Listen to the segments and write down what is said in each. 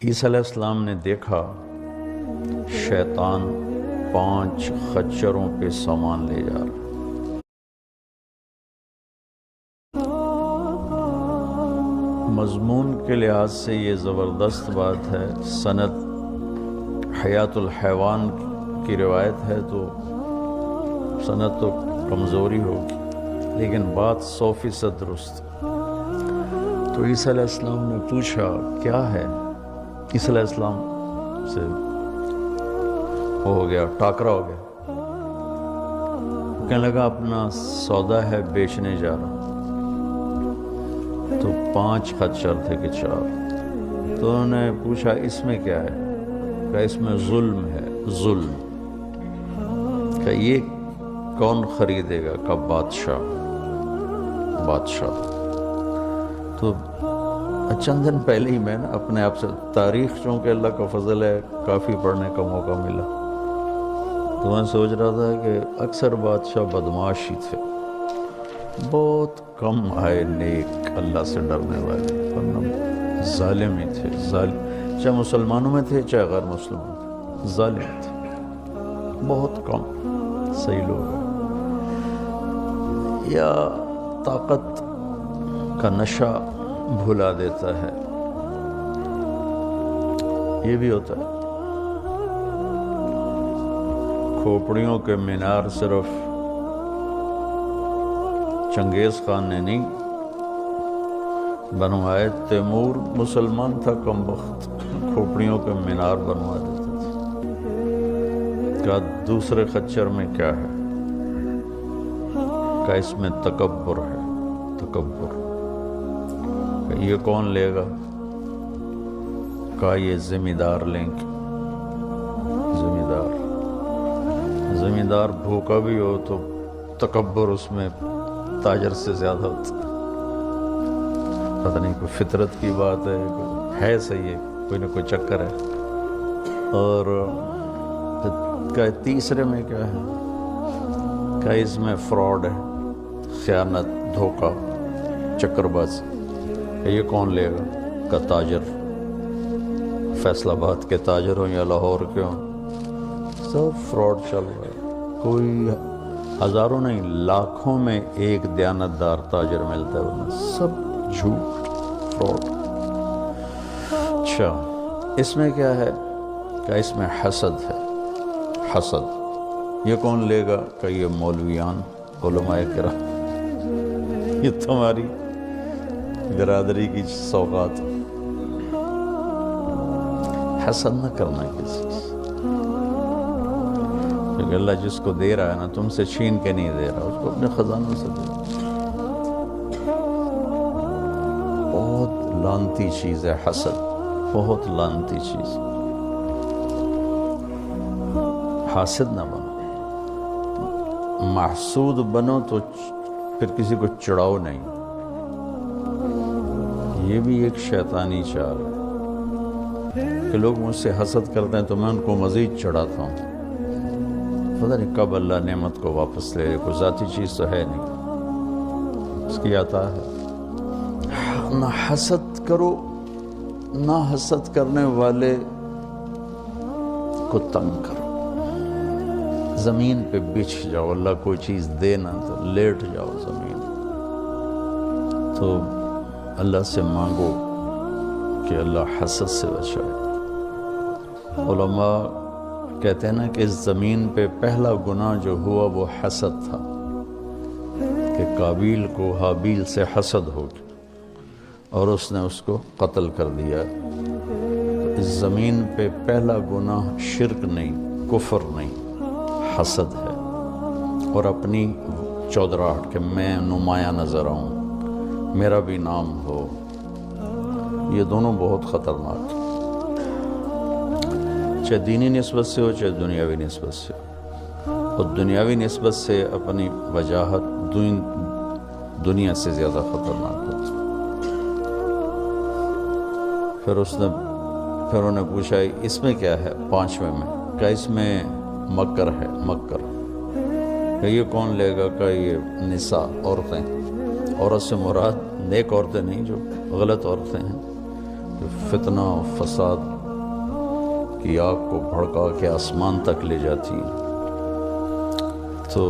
عیسیٰ علیہ السلام نے دیکھا شیطان 5 خچروں پہ سامان لے جا رہا۔ مضمون کے لحاظ سے یہ زبردست بات ہے۔ سند حیات الحیوان کی روایت ہے تو سند تو کمزوری ہوگی، لیکن بات 100% درست۔ تو عیسیٰ علیہ السلام نے پوچھا کیا ہے؟ عیسیٰ علیہ السلام سے ہو گیا، ٹاکرا ہو گیا۔ کہنے لگا اپنا سودا ہے بیچنے جا رہا ہوں۔ تو 5 خچر تھے کہ 4۔ تو انہوں نے پوچھا اس میں کیا ہے؟ کہ اس میں ظلم ہے، ظلم۔ کہ یہ کون خریدے گا؟ کہ بادشاہ۔ تو چند دن پہلے ہی میں اپنے آپ سے تاریخ، چونکہ اللہ کا فضل ہے کافی پڑھنے کا موقع ملا، تو میں سوچ رہا تھا کہ اکثر بادشاہ بدماش ہی تھے، بہت کم آئے نیک اللہ سے ڈرنے والے، ورنہ ظالم ہی تھے، چاہے مسلمانوں میں تھے چاہے غیر مسلمان تھے، ظالم تھے، بہت کم صحیح لوگ ہیں۔ یا طاقت کا نشہ بھلا دیتا ہے، یہ بھی ہوتا ہے۔ کھوپڑیوں کے مینار صرف چنگیز خان نے نہیں بنوائے، تیمور مسلمان تھا کم بخت، کھوپڑیوں کے مینار بنوا دیتے تھے۔ کہا دوسرے خچر میں کیا ہے؟ کہ اس میں تکبر ہے، تکبر۔ کہ یہ کون لے گا؟ کہا یہ ذمہ دار لیں گے، ذمہ دار بھوکا بھی ہو تو تکبر اس میں تاجر سے زیادہ ہوتا۔ پتہ نہیں کوئی فطرت کی بات ہے صحیح ہے، کوئی نہ کوئی چکر ہے۔ اور کہ تیسرے میں کیا ہے؟ کہ اس میں فراڈ ہے، خیانت، دھوکہ، چکر بازی۔ یہ کون لے گا؟ کہ تاجر، فیصل آباد کے تاجر ہوں یا لاہور کے ہوں، سب فراڈ چل رہا ہے۔ کوئی ہزاروں نہیں، لاکھوں میں ایک دیانتدار تاجر ملتا ہے، ورنہ سب جھوٹ، فراڈ۔ اچھا اس میں کیا ہے؟ کہ اس میں حسد ہے، حسد۔ یہ کون لے گا؟ کہ یہ مولویان، علماء کرام، یہ تمہاری برادری کی سوغات۔ حسد نہ کرنا کسی سے، کیونکہ اللہ جس کو دے رہا ہے نا، تم سے چھین کے نہیں دے رہا، اس کو اپنے خزانوں سے دے رہا۔ بہت لعنتی چیز ہے حسد، بہت لعنتی چیز۔ حاسد نہ بنو، محسود بنو تو پھر کسی کو چڑھاؤ نہیں۔ یہ بھی ایک شیطانی چال ہے کہ لوگ مجھ سے حسد کرتے ہیں تو میں ان کو مزید چڑھاتا ہوں۔ پتہ نہیں کب اللہ نعمت کو واپس لے، کوئی ذاتی چیز تو ہے نہیں، اس کی عطا ہے۔ نہ حسد کرو، نہ حسد کرنے والے کو تنگ کرو۔ زمین پہ بچھ جاؤ، اللہ کوئی چیز دے نہ تو لیٹ جاؤ زمین۔ تو اللہ سے مانگو کہ اللہ حسد سے بچائے۔ علماء کہتے ہیں نا کہ اس زمین پہ پہلا گناہ جو ہوا وہ حسد تھا، کہ قابیل کو حابیل سے حسد ہو گیا اور اس نے اس کو قتل کر دیا۔ اس زمین پہ پہلا گناہ شرک نہیں، کفر نہیں، حسد ہے، اور اپنی چودراہٹ کہ میں نمایاں نظر آؤں، میرا بھی نام ہو۔ یہ دونوں بہت خطرناک، چاہے دینی نسبت سے ہو چاہے دنیاوی نسبت سے ہو۔ اور دنیاوی نسبت سے اپنی وجاہت دنیا سے زیادہ خطرناک ہوتی۔ پھر انہوں نے پوچھا اس میں کیا ہے؟ 5ویں میں کہ اس میں مکر ہے، مکر۔ کہ یہ کون لے گا؟ کہ یہ نساء، عورتیں۔ عورت سے مراد نیک عورتیں نہیں، جو غلط عورتیں ہیں، جو فتنہ و فساد کی آگ کو بھڑکا کے آسمان تک لے جاتی ہے. تو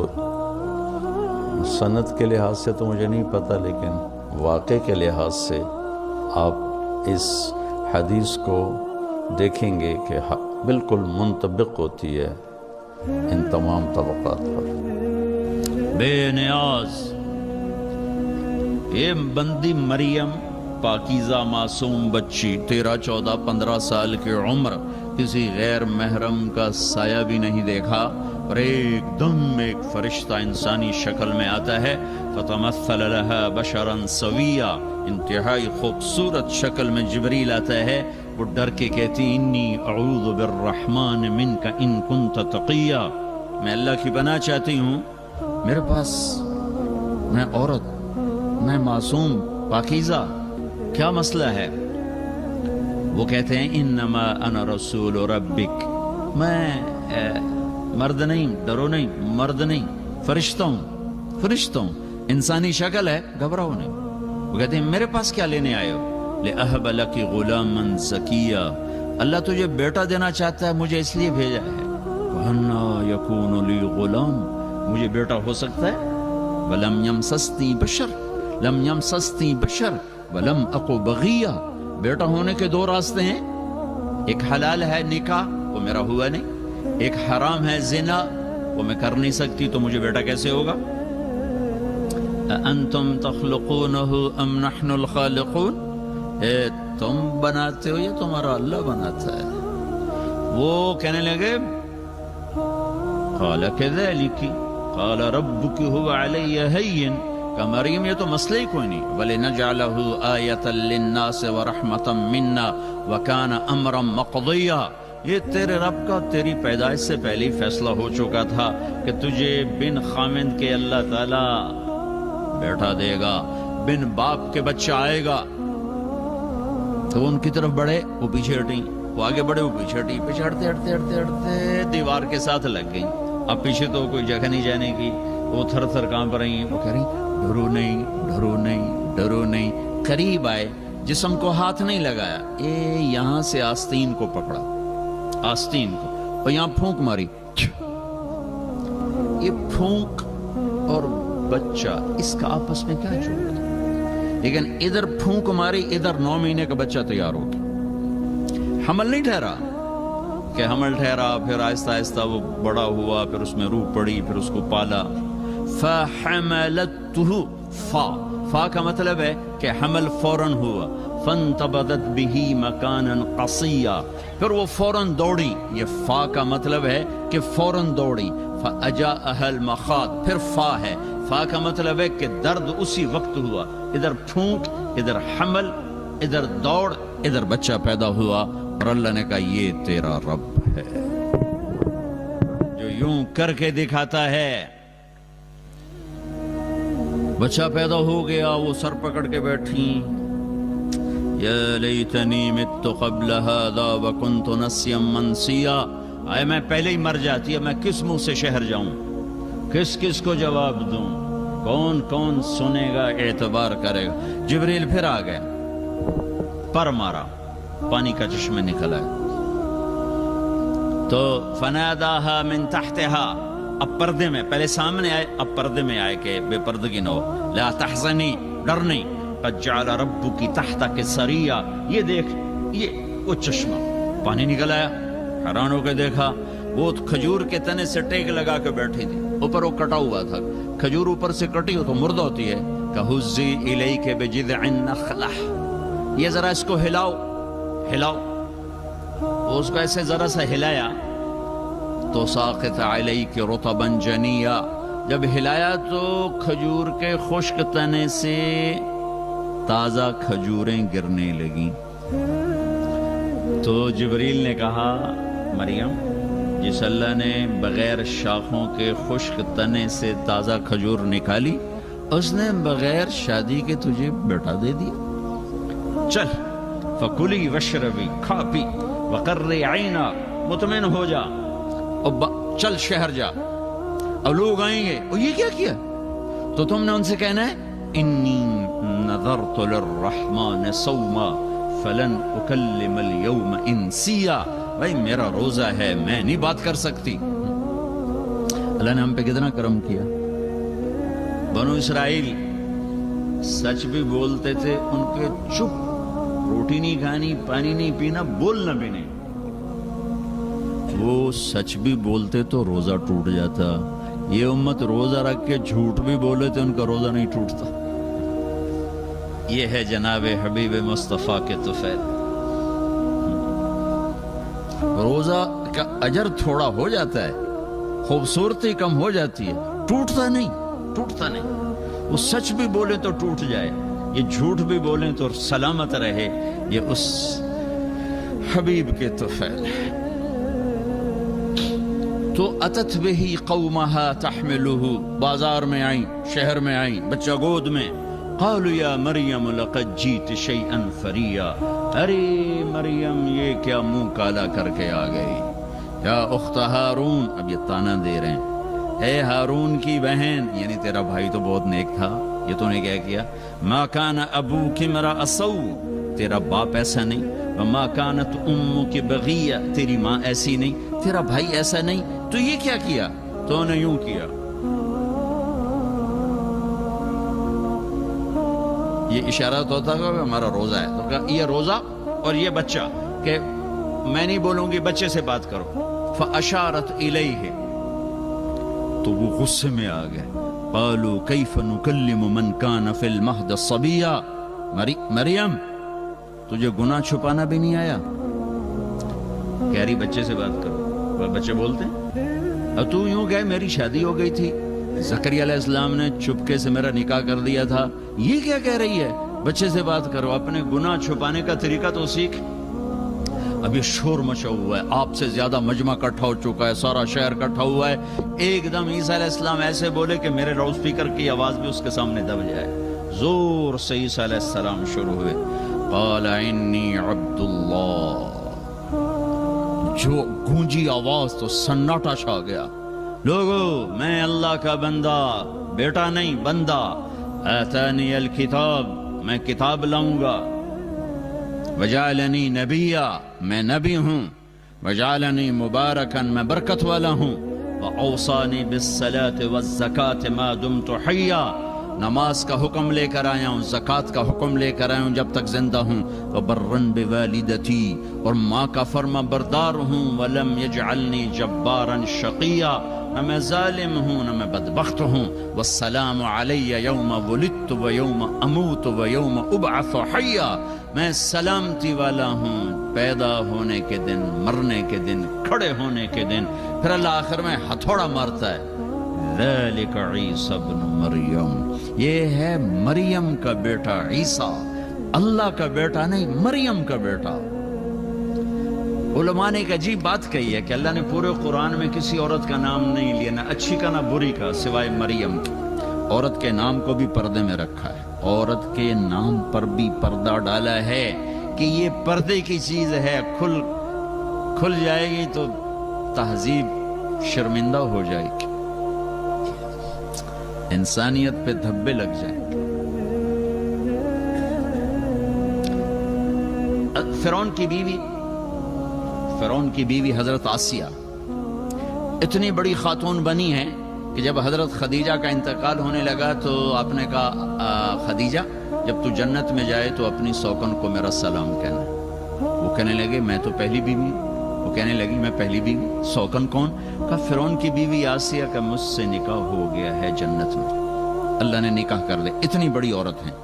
سند کے لحاظ سے تو مجھے نہیں پتہ، لیکن واقع کے لحاظ سے آپ اس حدیث کو دیکھیں گے کہ بالکل منطبق ہوتی ہے ان تمام طبقات پر. بے نیاز یہ بندی مریم پاکیزہ معصوم بچی 13 14 15 سال کی عمر، کسی غیر محرم کا سایہ بھی نہیں دیکھا، اور ایک دم ایک فرشتہ انسانی شکل میں آتا ہے. فتمثل لها بشرا سویا، انتہائی خوبصورت شکل میں جبریل آتا ہے. وہ ڈر کے کہتی انی اعوذ بالرحمن منک ان کنت تقیا، میں اللہ کی پناہ چاہتی ہوں، میرے پاس میں عورت، میں معصوم پاکیزہ، کیا مسئلہ ہے؟ وہ کہتے ہیں انما انا رسول ربک، میں مرد نہیں، ڈرو نہیں، مرد نہیں، فرشتہ ہوں، انسانی شکل ہے، گھبراؤ نہیں. وہ کہتے ہیں میرے پاس کیا لینے آئے ہو؟ لأہب لک غلاما زکیا، اللہ تجھے بیٹا دینا چاہتا ہے، مجھے اس لیے بھیجا ہے. وَأَنَّا يَكُونُ لِي غلام، مجھے بیٹا ہو سکتا ہے؟ وَلَمْ يَمْسَسْنِي بَشَرٌ، لَمْ يَمْسَسْنِي بَشَرٌ وَلَمْ أَقُ بَغِيًّا. بیٹا ہونے کے دو راستے ہیں، ایک حلال ہے نکاح، وہ میرا ہوا نہیں، ایک حرام ہے زنا، وہ میں کر نہیں سکتی، تو مجھے بیٹا کیسے ہوگا؟ أَأَنْتُمْ تَخْلُقُونَهُ أَمْ نَحْنُ الْخَالِقُونَ، تم بناتے ہو یا تمہارا اللہ بناتا ہے؟ وہ کہنے لگے قَالَ كَذَلِكِ قَالَ رَبُّكِ هُوَ عَلَيَّ هَيِّنٌ، کہ مریم یہ تو مسئلہ ہی کوئی نہیں. وَلِنَجْعَلَهُ آیَةً لِلنَّاسِ وَرَحْمَةً مِنَّا وَكَانَ أَمْرًا مَقْضِيًّا. یہ تیرے رب کا تیری پیدائش سے پہلے ہی فیصلہ ہو چکا تھا کہ تجھے بن خامند کے اللہ تعالی بیٹا دے گا، بن باپ کے بچہ آئے گا. تو ان کی طرف بڑھے، وہ پیچھے ہٹیں، وہ آگے بڑھے، وہ پیچھے ہٹیں، پیچھے ہٹتے ہٹتے ہٹتے ہٹتے دیوار کے ساتھ لگ گئی. اب پیچھے تو کوئی جگہ نہیں جانے کی، وہ تھر تھر کانپ رہی ہیں. وہ کہہ رہی ڈرو نہیں، ڈرو نہیں، ڈرو نہیں. قریب آئے، جسم کو ہاتھ نہیں لگایا، یہاں سے آستین کو پکڑا، آستین کو، اور یہاں پھونک ماری. یہ پھونک اور بچہ، اس کا آپس میں کیا جوڑ ہے؟ لیکن ادھر پھونک ماری، ادھر 9 مہینے کا بچہ تیار ہو گیا. حمل نہیں ٹھہرا کہ حمل ٹھہرا، پھر آہستہ آہستہ وہ بڑا ہوا، پھر اس میں روح پڑی، پھر اس کو پالا. فَحَمَلَتْهُ، فا کا مطلب ہے کہ حمل فوراً ہوا. فَانْتَبَذَتْ بِهِ مَكَانًا قَصِيًّا، پھر وہ فوراً دوڑی. یہ فا کا مطلب ہے کہ فوراً دوڑی. فَأَجَاءَهَا الْمَخَاضُ، پھر فا ہے، فا کا مطلب ہے کہ درد اسی وقت ہوا. ادھر پھونک، ادھر حمل، ادھر دوڑ، ادھر بچہ پیدا ہوا. اور اللہ نے کہا یہ تیرا رب ہے جو یوں کر کے دکھاتا ہے. بچہ پیدا ہو گیا، وہ سر پکڑ کے بیٹھی. یا لیتنی مت قبل هذا وکنت نسیا منسیا، آئے میں پہلے ہی مر جاتی ہے، میں کس منہ سے شہر جاؤں، کس کس کو جواب دوں، کون کون سنے گا، اعتبار کرے گا. جبریل پھر آ گئے، پر مارا، پانی کا چشمہ نکل آئے. تو فناداها من تحتها، اب پردے میں، پہلے سامنے آئے، اب پردے میں آئے کہ بے پردگی نہ ہو. لا تحزنی، ڈر نہیں. قد جعل ربک تحتک سریا، یہ دیکھ، یہ وہ چشمہ، پانی نکل آیا. حیران ہو کے دیکھا، وہ کھجور کے تنے سے ٹیک لگا کے بیٹھی تھی، اوپر وہ کٹا ہوا تھا. کھجور اوپر سے کٹی ہو تو مردہ ہوتی ہے. کہزی الیک بجذع النخلہ، یہ ذرا اس کو ہلاؤ، ہلاؤ. وہ اس کو ایسے ذرا سا ہلایا تو ساقط علیک رطبا جنیا، جب ہلایا تو کھجور کے خشک تنے سے تازہ کھجوریں گرنے لگیں. تو جبریل نے کہا مریم، جس اللہ نے بغیر شاخوں کے خشک تنے سے تازہ کھجور نکالی، اس نے بغیر شادی کے تجھے بیٹا دے دیا. چل فکلی وشربی، کھا پی، وقرری عینا، مطمئن ہو جا، اور چل شہر جا. اب لوگ آئیں گے، اور یہ کیا کیا؟ تو تم نے ان سے کہنا ہے انی نذرت للرحمن صوما فلن اکلم اليوم انسیا، بھائی میرا روزہ ہے، میں نہیں بات کر سکتی۔ اللہ نے ہم پہ کتنا کرم کیا۔ بنو اسرائیل سچ بھی بولتے تھے، ان کے چپ، روٹی نہیں کھانی، پانی نہیں پینا، بولنا بھی نہیں۔ وہ سچ بھی بولتے تو روزہ ٹوٹ جاتا۔ یہ امت روزہ رکھ کے جھوٹ بھی بولے تو ان کا روزہ نہیں ٹوٹتا۔ یہ ہے جناب حبیب مصطفیٰ کے طفیل۔ روزہ کا اجر تھوڑا ہو جاتا ہے، خوبصورتی کم ہو جاتی ہے، ٹوٹتا نہیں، ٹوٹتا نہیں۔ وہ سچ بھی بولے تو ٹوٹ جائے، یہ جھوٹ بھی بولیں تو سلامت رہے، یہ اس حبیب کے طفیل ہے۔ تو اتت بہی قومہا تحملہ، بازار میں آئیں، شہر میں آئیں، بچہ گود میں۔ قالوا یا مریم لقد جیت شیئا فریا، ارے مریم یہ کیا منہ کالا کر کے آ گئی۔ یا اخت ہارون، اب یہ تانا دے رہے ہیں، اے ہارون کی بہن، یعنی تیرا بھائی تو بہت نیک تھا، یہ تو نے کیا کیا؟ ما کان ابوک امرأ سوء، تیرا باپ ایسا نہیں، وما کانت امک بغیہ، تیری ماں ایسی نہیں، تیرا بھائی ایسا نہیں، تو یہ کیا کیا؟ تو نے یوں کیا۔ یہ اشارہ تو ہوتا ہے کہ ہمارا روزہ ہے، تو کہا یہ روزہ اور یہ بچہ، کہ میں نہیں بولوں گی، بچے سے بات کرو۔ فاشارت الیہ، تو وہ غصے میں آ گئے۔ قالوا کیف نکلم من کان فی المہد صبیا، مریم تجھے گناہ چھپانا بھی نہیں آیا؟ کہہ رہی بچے سے بات کرو، بچے بولتے ہیں اب تو یوں گئے، میری شادی ہو گئی تھی، زکریا علیہ السلام نے چپکے سے میرا نکاح کر دیا تھا، یہ کیا کہہ رہی ہے؟ بچے سے بات کرو، اپنے گناہ چھپانے کا طریقہ تو سیکھ۔ اب یہ شور مچا ہوا ہے، آپ سے زیادہ مجمع کٹھا ہو چکا ہے، سارا شہر کٹھا ہوا ہے۔ ایک دم عیسیٰ علیہ السلام ایسے بولے کہ میرے لاؤڈ اسپیکر کی آواز بھی اس کے سامنے دب جائے۔ زور سے عیسیٰ علیہ السلام شروع ہوئے، قال انی عبد اللہ، جو گونجی آواز تو سناٹا چھا گیا۔ لوگو میں اللہ کا بندہ، بیٹا نہیں بندہ، آتانی الکتاب، میں کتاب لاؤں گا، وجعلنی نبیا، میں نبی ہوں، وجعلنی مبارکا، میں برکت والا ہوں، واوصانی بالصلاة والزکاة ما دمت حیا، نماز کا حکم لے کر آیا ہوں، زکوٰۃ کا حکم لے کر آیا ہوں جب تک زندہ ہوں، وبرن بوالدتی، اور ماں کا فرما بردار ہوں، ولم یجعلنی جبارا شقیا، نہ میں ظالم ہوں نہ میں بدبخت ہوں، والسلام علی یوم ولدت و یوم اموت و یوم ابعث حیا، میں سلامتی والا ہوں پیدا ہونے کے دن، مرنے کے دن، کھڑے ہونے کے دن، پھر اللہ آخر میں ہتھوڑا مارتا ہے۔ ذالک عیسی ابن مریم، یہ ہے مریم کا بیٹا عیسیٰ، اللہ کا بیٹا نہیں، مریم کا بیٹا۔ علماء نے ایک عجیب بات کہی ہے کہ اللہ نے پورے قرآن میں کسی عورت کا نام نہیں لیا، نہ اچھی کا نہ بری کا، سوائے مریم کی۔ عورت کے نام کو بھی پردے میں رکھا ہے، عورت کے نام پر بھی پردہ ڈالا ہے کہ یہ پردے کی چیز ہے، کھل جائے گی تو تہذیب شرمندہ ہو جائے گی، انسانیت پہ دھبے لگ جائیں گے۔ فرعون کی بیوی حضرت آسیہ اتنی بڑی خاتون بنی ہے کہ جب حضرت خدیجہ کا انتقال ہونے لگا تو آپ نے کہا خدیجہ جب تو جنت میں جائے تو اپنی سوکن کو میرا سلام کہنا۔ وہ کہنے لگے میں تو پہلی بیوی، وہ کہنے لگی میں پہلی بیوی، سوکن کون؟ کہا فرعون کی بیوی آسیہ کا مجھ سے نکاح ہو گیا ہے جنت میں، اللہ نے نکاح کر دیا، اتنی بڑی عورت ہیں۔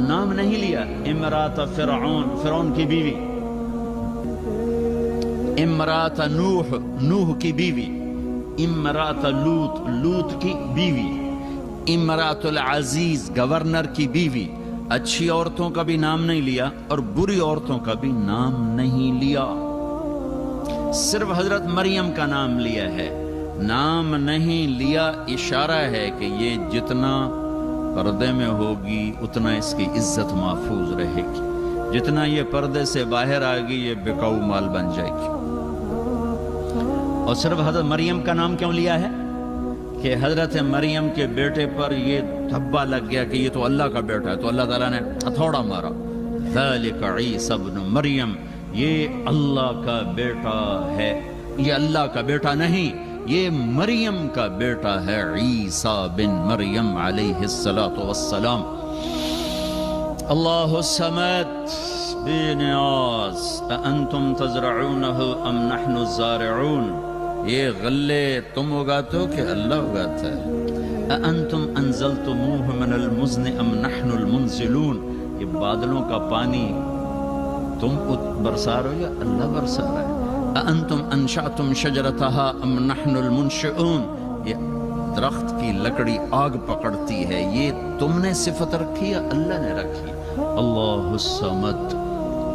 نام نہیں لیا، امرات فرعون، فرعون کی بیوی، امرات نوح، نوح کی بیوی، امرات لوط، لوط کی بیوی، امرات العزیز، گورنر کی بیوی۔ اچھی عورتوں کا بھی نام نہیں لیا اور بری عورتوں کا بھی نام نہیں لیا، صرف حضرت مریم کا نام لیا ہے، نام نہیں لیا۔ اشارہ ہے کہ یہ جتنا پردے میں ہوگی اتنا اس کی عزت محفوظ رہے گی، جتنا یہ پردے سے باہر آئے گی یہ بکاؤ مال بن جائے گی۔ اور صرف حضرت مریم کا نام کیوں لیا ہے کہ حضرت مریم کے بیٹے پر یہ دھبا لگ گیا کہ یہ تو اللہ کا بیٹا ہے، تو اللہ تعالیٰ نے ہتھوڑا مارا۔ ذالک عیسی ابن مریم، یہ اللہ کا بیٹا ہے، یہ اللہ کا بیٹا نہیں، یہ مریم کا بیٹا ہے، عیسیٰ بن مریم علیہ الصلاۃ والسلام۔ اللہ الصمد بے نیاز، اانتم تزرعونہ ام نحن الزارعون، یہ غلے تم اگاتے ہو کہ اللہ اگاتا ہے؟ اانتم انزلتموہ من المزن ام نحن المنزلون، یہ بادلوں کا پانی تم برسا رہے ہو یا اللہ برسا رہا ہے؟ اانتم انشأتم شجرتہا ام نحن المنشئون، یہ درخت کی لکڑی آگ پکڑتی ہے، یہ تم نے صفت رکھی یا اللہ نے رکھی؟ اللہ الصمد،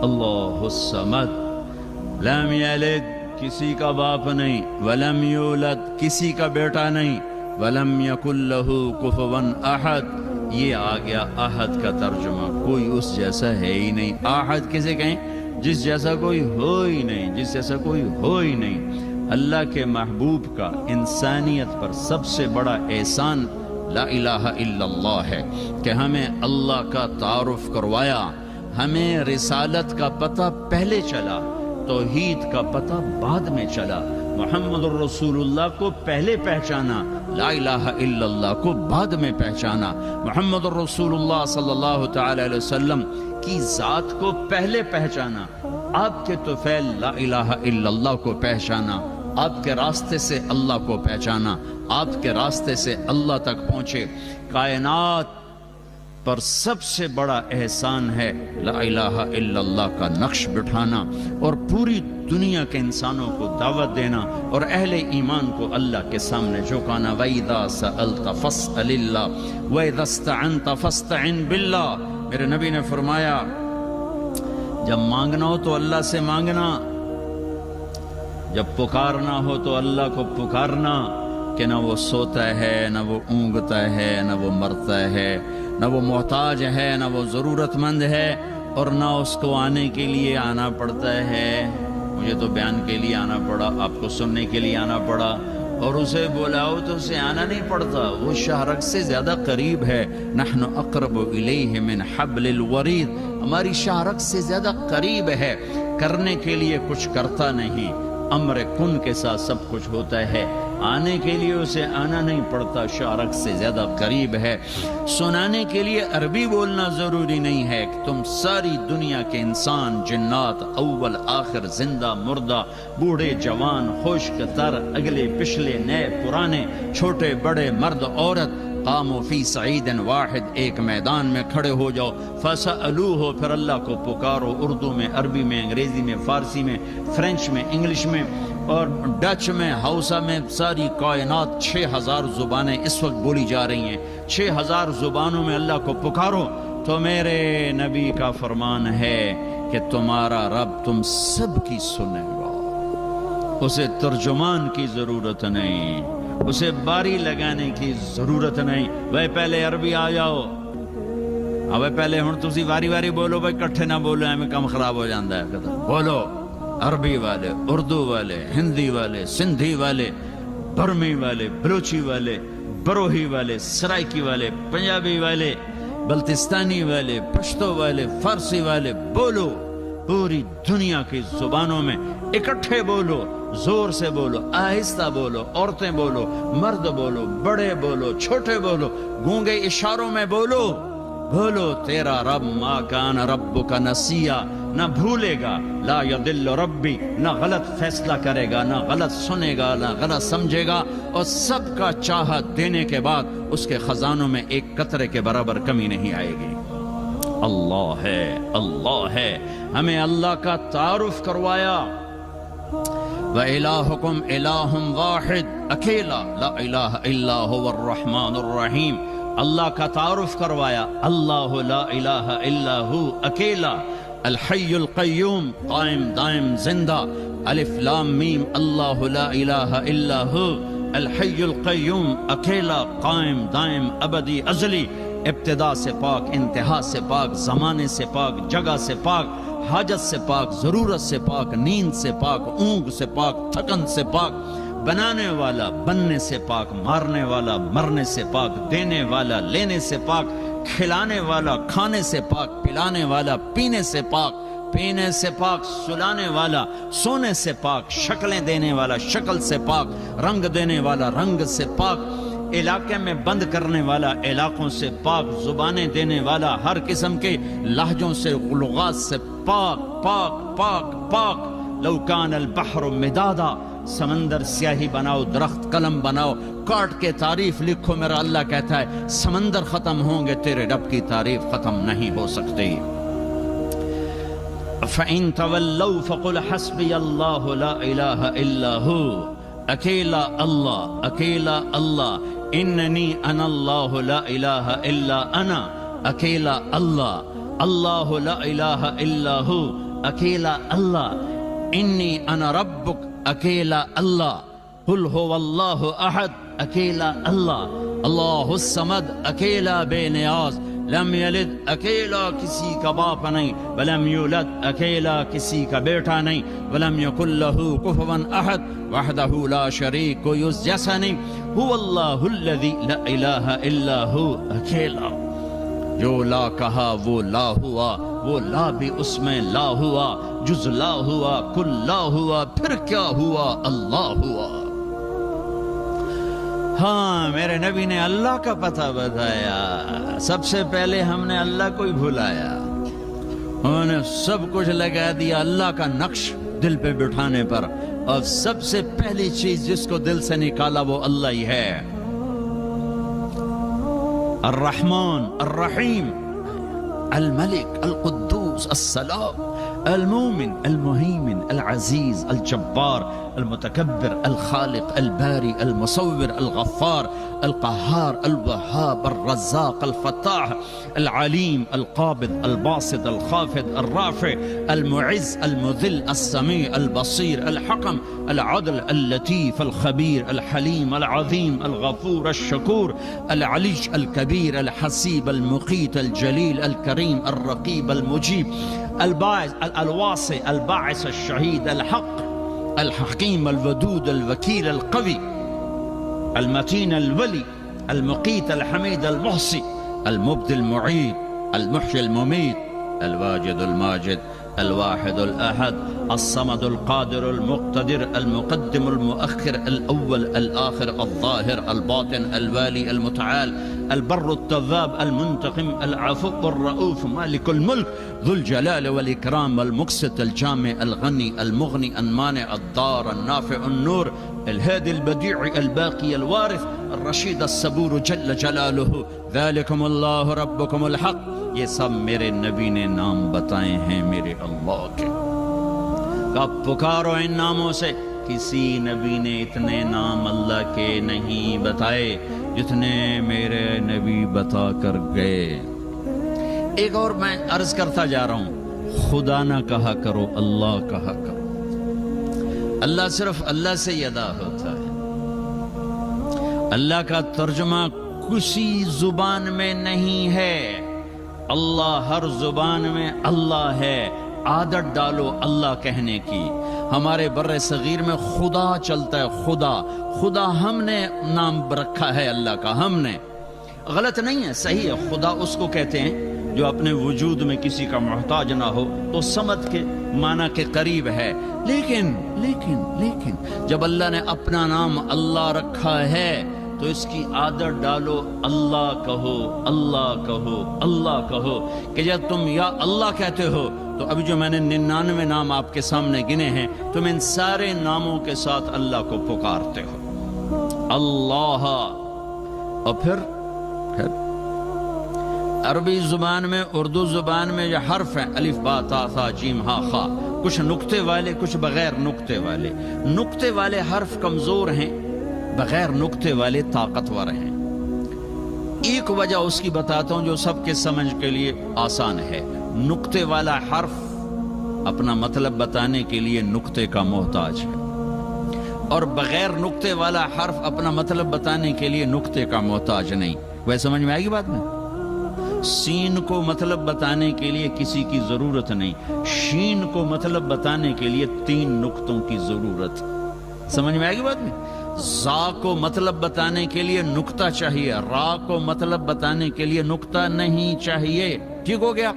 اللہ الصمد، لم یلد، کسی کا باپ نہیں، ولم یولد، کسی کا بیٹا نہیں، ولم یکن لہ کفوا احد، یہ آ گیا احد کا ترجمہ، کوئی اس جیسا ہے ہی نہیں۔ احد کسے کہیں؟ جس جیسا کوئی ہو ہی نہیں، جس جیسا کوئی ہو ہی نہیں۔ اللہ کے محبوب کا انسانیت پر سب سے بڑا احسان لا الہ الا اللہ ہے کہ ہمیں اللہ کا تعارف کروایا، ہمیں رسالت کا پتہ پہلے چلا، توحید کا پتہ بعد میں چلا، محمد الرسول اللہ کو پہلے پہچانا، لا الہ الا اللہ کو بعد میں پہچانا، محمد الرسول اللہ صلی اللہ تعالی علیہ وسلم کی ذات کو پہلے پہچانا، آپ کے طفیل لا الہ الا اللہ کو پہچانا، آپ کے راستے سے اللہ کو پہچانا، آپ کے راستے سے اللہ تک پہنچے۔ کائنات پر سب سے بڑا احسان ہے لا الہ الا اللہ کا نقش بٹھانا اور پوری دنیا کے انسانوں کو دعوت دینا اور اہل ایمان کو اللہ کے سامنے جھکانا۔ وَإِذَا سَأَلْتَ فَاسْأَلِ اللَّهَ وَإِذَا اسْتَعَنْتَ فَاسْتَعِنْ بِاللَّهِ، میرے نبی نے فرمایا جب مانگنا ہو تو اللہ سے مانگنا، جب پکارنا ہو تو اللہ کو پکارنا، کہ نہ وہ سوتا ہے، نہ وہ اونگتا ہے، نہ وہ مرتا ہے، نہ وہ محتاج ہے، نہ وہ ضرورت مند ہے، اور نہ اس کو آنے کے لیے آنا پڑتا ہے۔ مجھے تو بیان کے لیے آنا پڑا، آپ کو سننے کے لیے آنا پڑا، اور اسے بلاؤ تو اسے آنا نہیں پڑتا، وہ شہرک سے زیادہ قریب ہے۔ نحن اقرب الیہ من حبل الورید، ہماری شہرک سے زیادہ قریب ہے، کرنے کے لیے کچھ کرتا نہیں، امر کن کے ساتھ سب کچھ ہوتا ہے، آنے کے لیے اسے آنا نہیں پڑتا، شارک سے زیادہ قریب ہے۔ سنانے کے لیے عربی بولنا ضروری نہیں ہے کہ تم ساری دنیا کے انسان، جنات، اول آخر، زندہ مردہ، بوڑھے جوان، خشک تر، اگلے پچھلے، نئے پرانے، چھوٹے بڑے، مرد عورت، قاموا فی سعید واحد، ایک میدان میں کھڑے ہو جاؤ، فسألوہ، پھر اللہ کو پکارو، اردو میں، عربی میں، انگریزی میں، فارسی میں، فرینچ میں، انگلش میں اور ڈچ میں، ہاؤسا میں، ساری کائنات 6000 زبانیں اس وقت بولی جا رہی ہیں، 6000 زبانوں میں اللہ کو پکارو۔ تو میرے نبی کا فرمان ہے کہ تمہارا رب تم سب کی سنے گا، اسے ترجمان کی ضرورت نہیں، اسے باری لگانے کی ضرورت نہیں۔ وہ پہلے عربی آ جاؤ، اب پہلے ہوں تسی واری واری بولو، بھائی کٹھے نہ بولو، ہمیں کم خراب ہو جاندہ ہے، بولو، عربی والے، اردو والے، ہندی والے، سندھی والے، برمی والے، بلوچی والے، بروہی والے، سرائکی والے، پنجابی والے، بلتستانی والے، پشتو والے، فارسی والے، بولو، پوری دنیا کی زبانوں میں اکٹھے بولو، زور سے بولو، آہستہ بولو، عورتیں بولو، مرد بولو، بڑے بولو، چھوٹے بولو، گونگے اشاروں میں بولو، بولو تیرا رب ما کان ربک نسیا، نہ بھولے گا، لا یضل ربی، نہ غلط فیصلہ کرے گا، نہ غلط سنے گا، نہ غلط سمجھے گا، اور سب کا چاہت دینے کے بعد اس کے خزانوں میں ایک قطرے کے برابر کمی نہیں آئے گی۔ اللہ ہے، اللہ ہے، ہمیں اللہ کا تعارف کروایا۔ وَإِلَٰهُكُمْ إِلَٰهٌ وَاحِدٌ، اکیلا، لا الہ الا هو الرحمن الرحیم، اللہ کا تعارف کروایا، اللہ لا الہ الا ہو، اکیلا، الحی القیوم، قائم دائم زندہ، الف لام میم، اللہ لا الہ الا ہو، الحی القیوم، اکیلا، قائم دائم ابدی ازلی، ابتدا سے پاک، انتہا سے پاک، زمانے سے پاک، جگہ سے پاک، حاجت سے پاک، ضرورت سے پاک، نیند سے پاک، اونگ سے پاک، تھکن سے پاک، بنانے والا، بننے سے پاک، مارنے والا، مرنے سے پاک، دینے والا، لینے سے پاک، کھلانے والا کھانے سے پاک، پلانے والا پینے سے پاک، پینے سے پاک، سلانے والا سونے سے پاک، شکلیں دینے والا شکل سے پاک، رنگ دینے والا رنگ سے پاک، علاقے میں بند کرنے والا علاقوں سے پاک، زبانیں دینے والا ہر قسم کے لہجوں سے لغات سے پاک پاک پاک پاک۔ لو کان البحر مدادا، سمندر سیاہی بناؤ، درخت قلم بناؤ، کاٹ کے تعریف لکھو، میرا اللہ کہتا ہے سمندر ختم ہوں گے، تیرے رب کی تعریف ختم نہیں ہو سکتی۔ فَإِن تَوَلَّوْا فَقُلْ حَسْبِيَ اللَّهُ لَا إِلَهَ إِلَّا هُوَ، اکیلا اللہ، اکیلا اللہ، اننی انا اللہ لا الہ الا انا، اکیلا اللہ، اللہ لا الہ الا ہو، اکیلا اللہ، انی انا ربک، اکیلا اللہ، قل هو اللہ احد، اکیلا اللہ، اللہ الصمد، اکیلا بے نیاز، لم یلد، اکیلا کسی کا باپ نہیں، ولم یولد، اکیلا کسی کا بیٹا نہیں، ولم یکن لہ کفوا احد، وحدہ لا شریک، کوئی اس جیسا نہیں، هو اللہ الذی لا الہ الا ہو، اکیلا، جو لا کہا وہ لا ہوا، وہ لا بھی اس میں لا ہوا، جز لا ہوا، کل لا ہوا، پھر کیا ہوا، اللہ ہوا۔ ہاں میرے نبی نے اللہ کا پتہ بتایا، سب سے پہلے ہم نے اللہ کو ہی بھلایا، انہوں نے سب کچھ لگا دیا اللہ کا نقش دل پہ بٹھانے پر، اور سب سے پہلی چیز جس کو دل سے نکالا وہ اللہ ہی ہے، الرحمن الرحیم الملک القدوس السلام المومن المهيمن العزيز الجبار المتكبر الخالق الباري المصور الغفار القهار الوهاب الرزاق الفتاح العليم القابض الباسط الخافض الرافع المعز المذل السميع البصير الحكم العدل اللطيف الخبير الحليم العظيم الغفور الشكور العلي الكبير الحسيب المقيت الجليل الكريم الرقيب المجيب الباعث الواسع الباعث الشهيد الحق الحكيم الودود الوكيل القوي المتين الولي المقيت الحميد المحصي المبدي المعيد المحيي المميت الواجد الماجد الواحد الأحد الصمد القادر المقتدر المقدم المؤخر الأول الآخر الظاهر الباطن الوالي المتعال البر التواب المنتقم العفو الرؤوف مالك الملك ذو الجلال والإكرام المقسط الجامع الغني المغني المانع الضار النافع النور الهادي البديع الباقي الوارث الرشيد الصبور جل جلاله ذلكم الله ربكم الحق۔ یہ سب میرے نبی نے نام بتائے ہیں میرے اللہ کے، کب پکارو ان ناموں سے، کسی نبی نے اتنے نام اللہ کے نہیں بتائے جتنے میرے نبی بتا کر گئے۔ ایک اور میں عرض کرتا جا رہا ہوں، خدا نہ کہا کرو، اللہ کہا کرو۔ اللہ صرف اللہ سے ہی ادا ہوتا ہے، اللہ کا ترجمہ کسی زبان میں نہیں ہے، اللہ ہر زبان میں اللہ ہے، عادت ڈالو اللہ کہنے کی۔ ہمارے بر صغیر میں خدا چلتا ہے، خدا، خدا ہم نے نام رکھا ہے اللہ کا، ہم نے، غلط نہیں ہے، صحیح ہے، خدا اس کو کہتے ہیں جو اپنے وجود میں کسی کا محتاج نہ ہو، تو سمد کے معنی کے قریب ہے، لیکن جب اللہ نے اپنا نام اللہ رکھا ہے تو اس کی عادت ڈالو، اللہ کہو، اللہ کہو، اللہ کہو، کہ جب تم یا اللہ کہتے ہو تو ابھی جو میں نے 99 نام آپ کے سامنے گنے ہیں، تم ان سارے ناموں کے ساتھ اللہ کو پکارتے ہو، اللہ۔ اور پھر عربی زبان میں، اردو زبان میں یہ حرف ہیں، الف با تا ثا جیم ہا خا، کچھ نقطے والے کچھ بغیر نقطے والے، نقطے والے حرف کمزور ہیں، بغیر نقطے والے طاقتور ہیں۔ ایک وجہ اس کی بتاتا ہوں جو سب کے سمجھ کے لیے آسان ہے، نقطے والا حرف اپنا مطلب بتانے کے لیے نقطے کا محتاج ہے، اور بغیر نقطے والا حرف اپنا مطلب بتانے کے لیے نقطے کا محتاج نہیں۔ وہ سمجھ میں آئے گی بات میں؟ سین کو مطلب بتانے کے لیے کسی کی ضرورت نہیں، شین کو مطلب بتانے کے لیے 3 نقطوں کی ضرورت، سمجھ میں آئے گی بات میں؟ زا کو مطلب بتانے کے لیے نقطہ چاہیے، را کو مطلب بتانے کے لیے نقطہ نہیں چاہیے. ٹھیک ہو گیا؟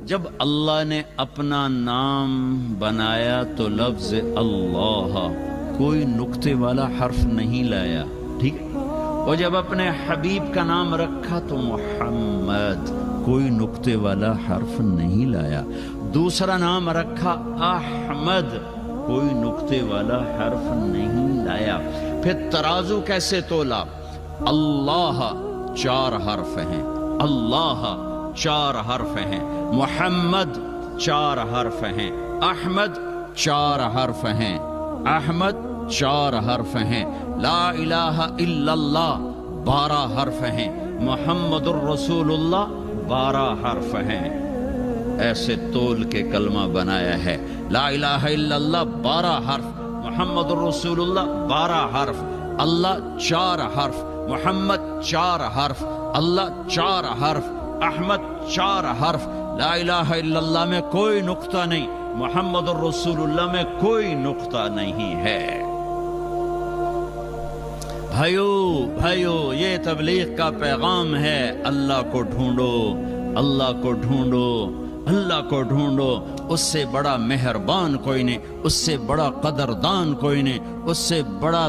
جب اللہ نے اپنا نام بنایا تو لفظ اللہ کوئی نقطے والا حرف نہیں لایا. ٹھیک ہے؟ اور جب اپنے حبیب کا نام رکھا تو محمد کوئی نقطے والا حرف نہیں لایا. دوسرا نام رکھا احمد، کوئی نقطے والا حرف نہیں لایا. پھر ترازو کیسے تولا؟ اللہ 4 حرف ہیں، اللہ 4 حرف ہیں، محمد 4 حرف ہیں، احمد 4 حرف ہیں، احمد 4 حرف ہیں، لا الہ الا اللہ 12 حرف ہیں، محمد الرسول اللہ 12 حرف ہیں. ایسے تول کے کلمہ بنایا ہے. لا الہ الا اللہ 12 حرف، محمد الرسول اللہ 12 حرف، اللہ 4 حرف، محمد 4 حرف، اللہ 4 حرف، احمد 4 حرف. لا الہ الا اللہ میں کوئی نقطہ نہیں، محمد الرسول اللہ میں کوئی نقطہ نہیں ہے. بھائیو یہ تبلیغ کا پیغام ہے. اللہ کو ڈھونڈو، اللہ کو ڈھونڈو، اللہ کو ڈھونڈو. اس سے بڑا مہربان کوئی نہیں، اس سے بڑا قدردان کوئی نہیں، اس سے بڑا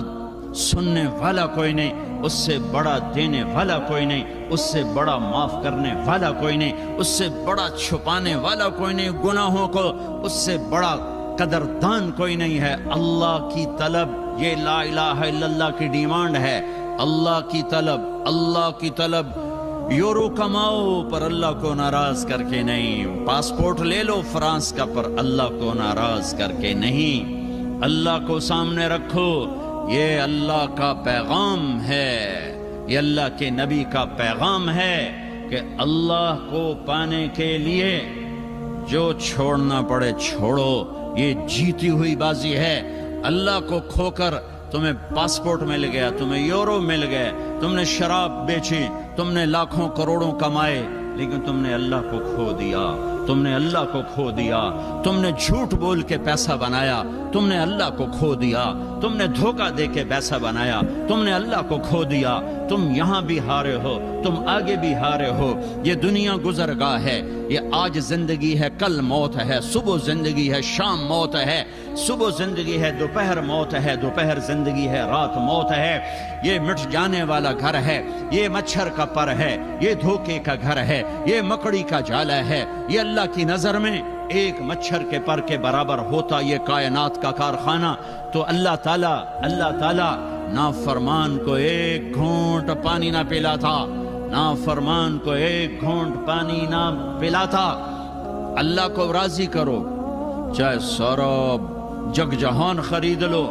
سننے والا کوئی نہیں، اس سے بڑا دینے والا کوئی نہیں، اس سے بڑا معاف کرنے والا کوئی نہیں، اس سے بڑا چھپانے والا کوئی نہیں گناہوں کو، اس سے بڑا قدردان کوئی نہیں ہے. اللہ کی طلب، یہ لا الہ الا اللہ کی ڈیمانڈ ہے. اللہ کی طلب، اللہ کی طلب. یورو کماؤ پر اللہ کو ناراض کر کے نہیں، پاسپورٹ لے لو فرانس کا پر اللہ کو ناراض کر کے نہیں. اللہ کو سامنے رکھو. یہ اللہ کا پیغام ہے، یہ اللہ کے نبی کا پیغام ہے کہ اللہ کو پانے کے لیے جو چھوڑنا پڑے چھوڑو. یہ جیتی ہوئی بازی ہے. اللہ کو کھو کر تمہیں پاسپورٹ مل گیا، تمہیں یورو مل گئے، تم نے شراب بیچی، تم نے لاکھوں کروڑوں کمائے، لیکن تم نے اللہ کو کھو دیا. تم نے اللہ کو کھو دیا. تم نے جھوٹ بول کے پیسہ بنایا، تم نے اللہ کو کھو دیا. تم نے دھوکہ دے کے پیسہ بنایا، تم نے اللہ کو کھو دیا. تم یہاں بھی ہارے ہو، تم آگے بھی ہارے ہو. یہ دنیا گزرگاہ ہے. یہ آج زندگی ہے، کل موت ہے. صبح زندگی ہے، شام موت ہے. صبح زندگی ہے، دوپہر موت ہے. دوپہر زندگی ہے، رات موت ہے. یہ مٹ جانے والا گھر ہے. یہ مچھر کا پر ہے. یہ دھوکے کا گھر ہے. یہ مکڑی کا جالا ہے. یہ اللہ کی نظر میں ایک مچھر کے پر کے برابر ہوتا یہ کائنات کا کارخانہ. تو اللہ تعالیٰ نافرمان کو ایک گھونٹ پانی نہ پلاتا، نافرمان کو ایک گھونٹ پانی نہ پلاتا. اللہ کو راضی کرو، چاہے سارا جگ جہان خرید لو.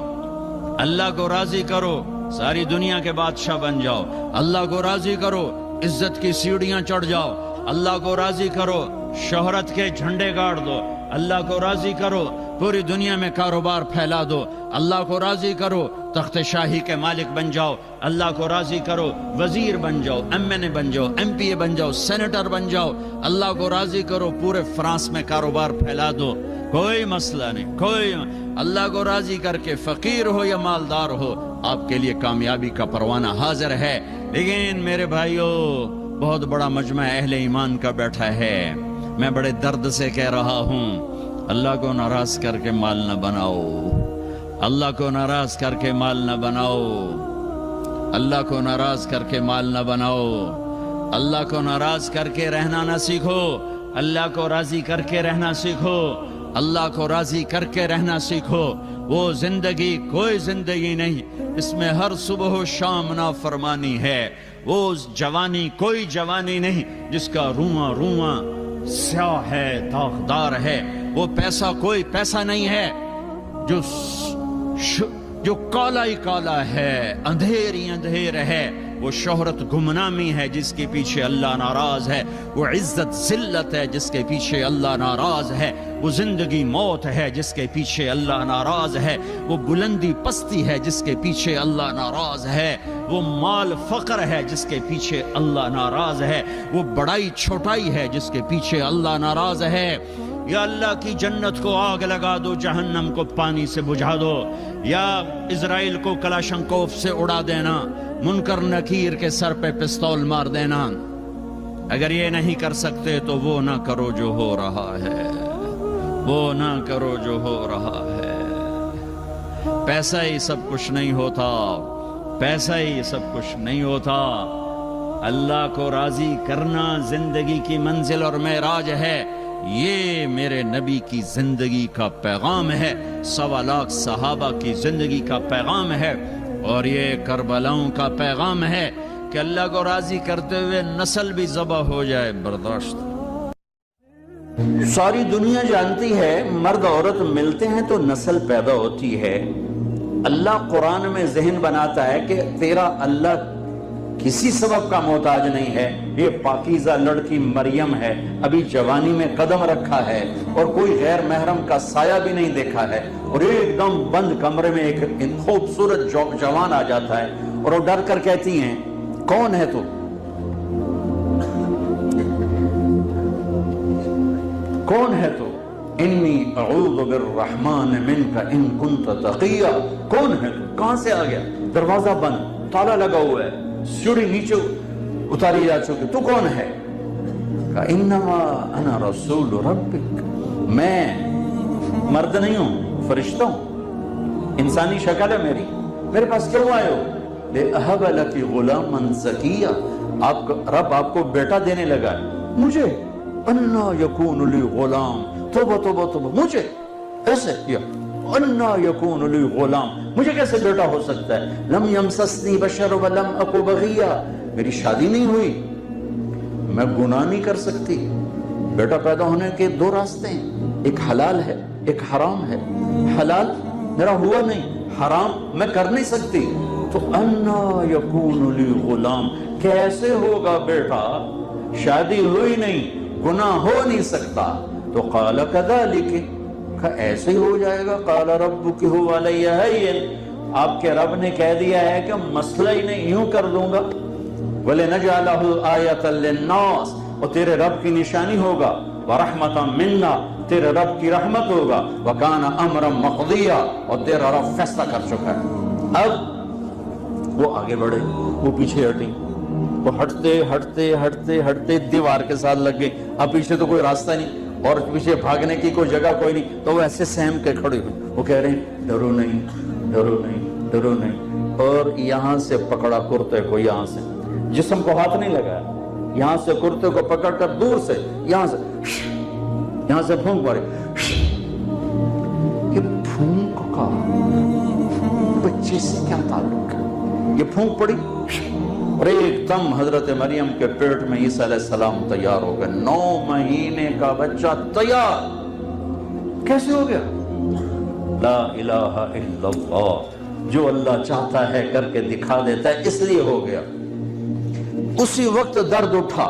اللہ کو راضی کرو، ساری دنیا کے بادشاہ بن جاؤ. اللہ کو راضی کرو، عزت کی سیڑھیاں چڑھ جاؤ. اللہ کو راضی کرو، شہرت کے جھنڈے گاڑ دو. اللہ کو راضی کرو، پوری دنیا میں کاروبار پھیلا دو. اللہ کو راضی کرو، تخت شاہی کے مالک بن جاؤ. اللہ کو راضی کرو، وزیر بن جاؤ، MNA بن جاؤ، MP بن جاؤ، سینیٹر بن جاؤ. اللہ کو راضی کرو، پورے فرانس میں کاروبار پھیلا دو. کوئی مسئلہ نہیں. کوئی اللہ کو راضی کر کے فقیر ہو یا مالدار ہو، آپ کے لیے کامیابی کا پروانہ حاضر ہے. لیکن میرے بھائیو، بہت بڑا مجمع اہل ایمان کا بیٹھا ہے. میں بڑے درد سے کہہ رہا ہوں، اللہ کو ناراض کر کے مال نہ بناؤ. اللہ کو ناراض کر کے مال نہ بناؤ. اللہ کو ناراض کر کے مال نہ بناؤ. اللہ کو ناراض کر کے رہنا نہ سیکھو. اللہ کو راضی کر کے رہنا سیکھو. اللہ کو راضی کر کے رہنا سیکھو. وہ زندگی کوئی زندگی نہیں، اس میں ہر صبح و شام نافرمانی ہے. وہ جوانی کوئی جوانی نہیں جس کا رواں رواں سیاہ ہے، داغدار ہے. وہ پیسہ کوئی پیسہ نہیں ہے جو کالا ہی کالا ہے، اندھیر ہی اندھیر ہے. وہ شہرت گمنامی ہے جس کے پیچھے اللہ ناراض ہے. وہ عزت ذلت ہے جس کے پیچھے اللہ ناراض ہے. وہ زندگی موت ہے جس کے پیچھے اللہ ناراض ہے. وہ بلندی پستی ہے جس کے پیچھے اللہ ناراض ہے. وہ مال فقر ہے جس کے پیچھے اللہ ناراض ہے. وہ بڑائی چھوٹائی ہے جس کے پیچھے اللہ ناراض ہے. یا اللہ کی جنت کو آگ لگا دو، جہنم کو پانی سے بجھا دو، یا اسرائیل کو کلاشنکوف سے اڑا دینا، منکر نکیر کے سر پہ پستول مار دینا۔ اگر یہ نہیں کر سکتے تو وہ نہ کرو جو ہو رہا ہے، وہ نہ کرو جو ہو رہا ہے۔ پیسہ ہی سب کچھ نہیں ہوتا، پیسہ ہی سب کچھ نہیں ہوتا۔ اللہ کو راضی کرنا زندگی کی منزل اور معراج ہے۔ یہ میرے نبی کی زندگی کا پیغام ہے، 1.25 لاکھ صحابہ کی زندگی کا پیغام ہے، اور یہ کربلاؤں کا پیغام ہے کہ اللہ کو راضی کرتے ہوئے نسل بھی ذبح ہو جائے برداشت۔ ساری دنیا جانتی ہے مرد عورت ملتے ہیں تو نسل پیدا ہوتی ہے۔ اللہ قرآن میں ذہن بناتا ہے کہ تیرا اللہ کسی سبب کا محتاج نہیں ہے۔ یہ پاکیزہ لڑکی مریم ہے، ابھی جوانی میں قدم رکھا ہے اور کوئی غیر محرم کا سایہ بھی نہیں دیکھا ہے، اور ایک دم بند کمرے میں ایک خوبصورت جوان آ جاتا ہے اور وہ ڈر کر کہتی ہیں کون ہے تو؟ کون ہے تو؟ انی اعوذ بالرحمن منک ان کنت تقیا۔ کون ہے تو؟ کہاں سے آ گیا؟ دروازہ بند، تالا لگا ہوا ہے، سیڑھی نیچے اتاری جا چکی، تو کون ہے؟ کہا انما انا رسول ربک، میں مرد نہیں ہوں، فرشتہ ہوں، انسانی شکل ہے میری، میرے پاس کیوں آئے ہو؟ لِأَهَبَ لَكِ غُلَامًا زَكِيًّا، رب آپ کو بیٹا دینے لگا ہے۔ مجھے اَنَّا يَكُونُ لِي غُلَام، توبہ توبہ توبہ، مجھے ایسے کیا، اَنَّا يَكُونُ لِي غُلَام، مجھے کیسے بیٹا ہو سکتا ہے؟ لَمْ يَمْسَسْنِي بَشَرٌ وَلَمْ أَكُ بَغِيًّا، میری شادی نہیں ہوئی، میں گناہ نہیں کر سکتی۔ بیٹا پیدا ہونے کے 2 راستے ہیں، ایک حلال ہے ایک حرام ہے۔ حلال میرا ہوا نہیں، حرام میں کر نہیں سکتی، تو اَنَّا يَكُونُ لِي غُلَام، کیسے ہوگا بیٹا؟ شادی ہوئی نہیں، گناہ ہو نہیں سکتا۔ تو قال كذلك، ایسے ہی ہو جائے گا۔ قال ربك هو علی هین، آپ کے رب نے کہہ دیا ہے کہ مسئلہ ہی نہیں، یوں کر دوں گا۔ وَلِنَجْعَلَهُ آیَةً لِلنَّاسِ، اور تیرے رب کی نشانی ہوگا، وَرَحْمَةً مِنَّا، تیرے رب کی رحمت ہوگا، وَكَانَ أَمْرًا مَقْضِيًّا، اور تیرا رب فیصلہ کر چکا ہے۔ اب وہ آگے بڑھے، وہ پیچھے ہٹیں، وہ ہٹتے ہٹتے ہٹتے ہٹتے دیوار کے ساتھ لگ گئے۔ اب پیچھے تو کوئی راستہ نہیں اور پیچھے بھاگنے کی کوئی جگہ کوئی نہیں، تو وہ ایسے سہم کے کھڑے ہوئے، وہ کہہ رہے ہیں ڈرو نہیں ڈرو نہیں ڈرو نہیں، اور یہاں سے پکڑا کرتے کو، یہاں سے جسم کو ہاتھ نہیں لگایا، یہاں سے کرتے کو پکڑ کر دور سے یہاں سے پھونک مارے۔ یہ پھونک کا بچے سے کیا تعلق ہے؟ یہ پھونک پڑی اور ایک دم حضرت مریم کے پیٹ میں عیسیٰ علیہ السلام تیار ہو گئے، 9 مہینے کا بچہ تیار۔ کیسے ہو گیا؟ لا الہ الا اللہ، جو اللہ چاہتا ہے کر کے دکھا دیتا ہے، اس لیے ہو گیا۔ اسی وقت درد اٹھا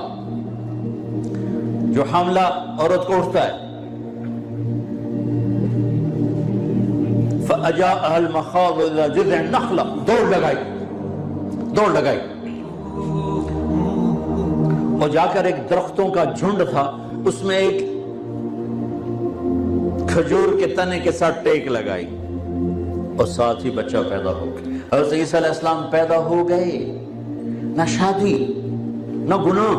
جو حاملہ عورت کو اٹھتا ہے۔ فَأَجَاءَهَا الْمَخَاضُ إِلَى جِذْعِ النَّخْلَةِ، دوڑ لگائی اور جا کر ایک درختوں کا جھنڈ تھا، اس میں ایک کھجور کے تنے کے ساتھ ٹیک لگائی، اور ساتھ ہی بچہ پیدا ہو گیا۔ حضرت عیسیٰ علیہ السلام پیدا ہو گئے، نہ شادی نہ گناہ،